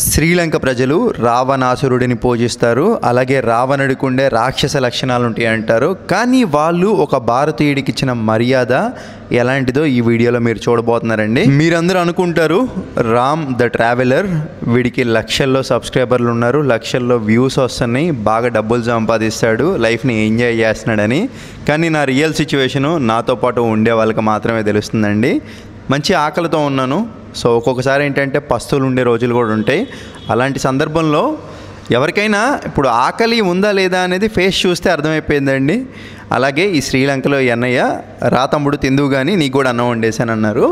శ్రీలంక ప్రజలు రావణాసురుడిని పూజిస్తారు. అలాగే రావణుడికి ఉండే రాక్షస లక్షణాలు ఉంటాయి అంటారు. కానీ వాళ్ళు ఒక భారతీయుడికి ఇచ్చిన మర్యాద ఎలాంటిదో ఈ వీడియోలో మీరు చూడబోతున్నారండి. మీరందరూ అనుకుంటారు రామ్ ద ట్రావెలర్, వీడికి లక్షల్లో సబ్స్క్రైబర్లు ఉన్నారు, లక్షల్లో వ్యూస్ వస్తున్నాయి, బాగా డబ్బులు సంపాదిస్తాడు, లైఫ్ని ఎంజాయ్ చేస్తున్నాడని. కానీ నా రియల్ సిచ్యువేషను నాతో పాటు ఉండే వాళ్ళకి మాత్రమే తెలుస్తుందండి. మంచి ఆకలితో ఉన్నాను. సో ఒక్కొక్కసారి ఏంటంటే పస్తులు ఉండే రోజులు కూడా ఉంటాయి. అలాంటి సందర్భంలో ఎవరికైనా ఇప్పుడు ఆకలి ఉందా లేదా అనేది ఫేస్ చూస్తే అర్థమైపోయిందండి. అలాగే ఈ శ్రీలంకలో అన్నయ్య రా తమ్ముడు తిందువు కానీ నీకు కూడా అన్నం వండేసాను అన్నారు.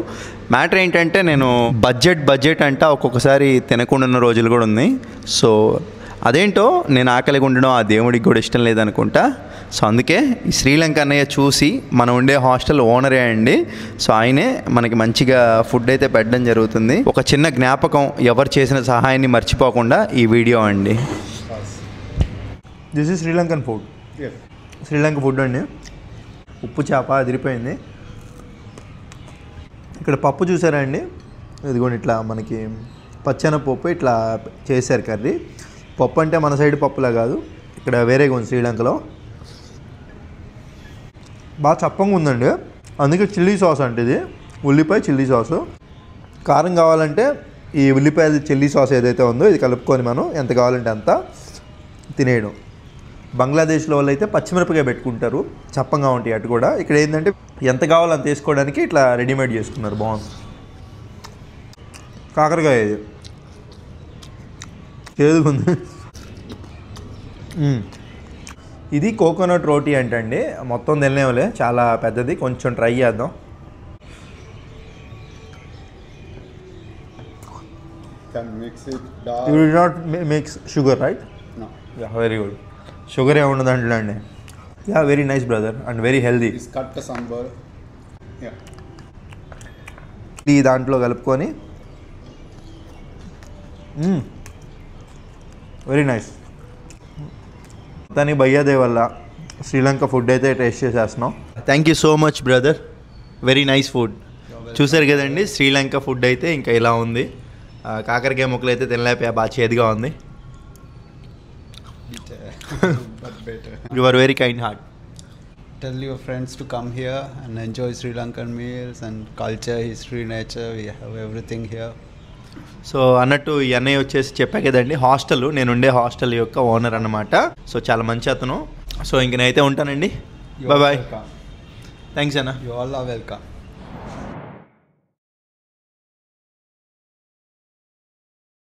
మ్యాటర్ ఏంటంటే నేను బడ్జెట్ అంట ఒక్కొక్కసారి తినకుండా ఉన్న రోజులు కూడా ఉన్నాయి. సో అదేంటో నేను ఆకలిగా ఉండడం ఆ దేవుడికి కూడా ఇష్టం లేదనుకుంటా. సో అందుకే ఈ శ్రీలంక అన్నయ్య చూసి మనం ఉండే హాస్టల్ ఓనరే అండి. సో ఆయనే మనకి మంచిగా ఫుడ్ అయితే పెట్టడం జరుగుతుంది. ఒక చిన్న జ్ఞాపకం, ఎవరు చేసిన సహాయాన్ని మర్చిపోకుండా ఈ వీడియో అండి. This is Sri Lankan food. Sri Lanka food అండి. ఉప్పు చేప అదిరిపోయింది. ఇక్కడ పప్పు చూసారా అండి, ఇదిగోండి ఇట్లా మనకి పచ్చెనపప్పు ఇట్లా చేశారు కర్రీ. పప్పు అంటే మన సైడ్ పప్పులా కాదు, ఇక్కడ వేరేగా ఉంది శ్రీలంకలో. బాగా చప్పంగా ఉందండి, అందుకే చిల్లీ సాస్ అంటే ఇది ఉల్లిపాయ చిల్లీ సాసు. కారం కావాలంటే ఈ ఉల్లిపాయ చిల్లీ సాస్ ఏదైతే ఉందో ఇది కలుపుకొని మనం ఎంత కావాలంటే అంత తినేయడం. బంగ్లాదేశ్లో వాళ్ళు అయితే పచ్చిమిరపకాయ పెట్టుకుంటారు, చప్పంగా ఉంటాయి అటు కూడా. ఇక్కడ ఏంటంటే ఎంత కావాలో అంత వేసుకోవడానికి ఇట్లా రెడీమేడ్ చేసుకున్నారు. బాగుంది. కాకరకాయ ఇది చేదుకుంది. ఇది కోకోనట్ రోటీ అంటండి. మొత్తం తినలేములే, చాలా పెద్దది, కొంచెం ట్రై చేద్దాం. You did not mix sugar right? No. Yeah, very good. Sugar ఏముండదు అంటండి. Yeah, very nice brother and very healthy. ఈ దాంట్లో కలుపుకొని వెరీ నైస్. దానికి భయ్యాదే వల్ల శ్రీలంక ఫుడ్ అయితే టేస్ట్ చేసేస్తున్నాం. Thank you so much brother, very nice food. చూసారు కదండి శ్రీలంక ఫుడ్ అయితే ఇంకా ఇలా ఉంది. కాకరకాయ ముక్కలు అయితే తినలేకపోయా, బాగా చేదుగా ఉంది. You are very kind heart. Tell your friends to come here and enjoy Sri Lankan meals and culture, history, nature. We have everything here. So అన్నట్టు ఈ అన్నయ్య వచ్చేసి చెప్పా కదండి, హాస్టల్, నేను ఉండే హాస్టల్ యొక్క ఓనర్ అన్నమాట. సో చాలా మంచి అతను. సో ఇంక నేనైతే ఉంటానండి. Bye bye. థ్యాంక్స్ అన్న. You all are welcome.